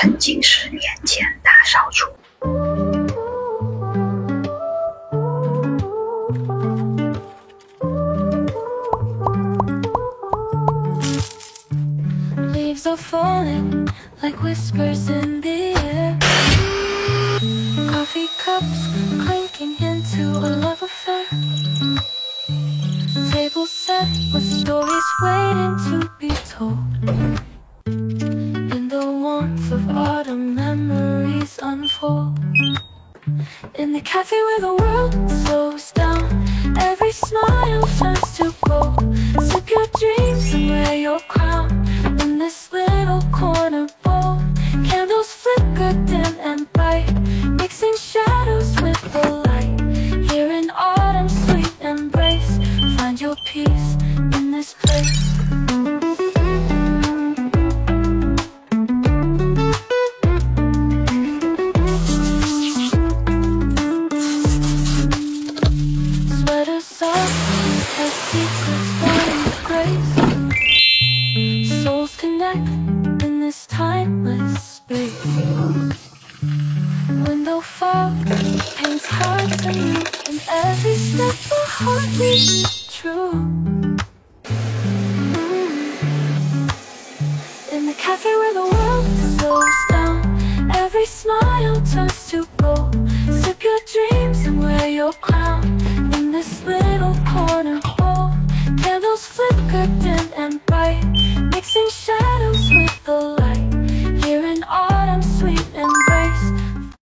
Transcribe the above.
沉浸式眼前大扫除。Leaves are falling like whispers in the air. Coffee cups clinking into a love affair. Table set with stories waiting to be told. In the warmth of autumn, memories unfold. In the cafe where the world slows down, every smile turns to gold. Sip your dreams and wear your crown in this little corner bowl. Candles flicker dim and bright, mixing shadows with the light. Here in autumn's sweet embrace, find your peace in this place. Sweaters soft as secrets born with grace. Souls connect in this timeless space. Window fog paints hearts anew, and every step a heartbeat true. In the cafe where the world slows down, every smile turns to gold. Sip your dreams and wear your crown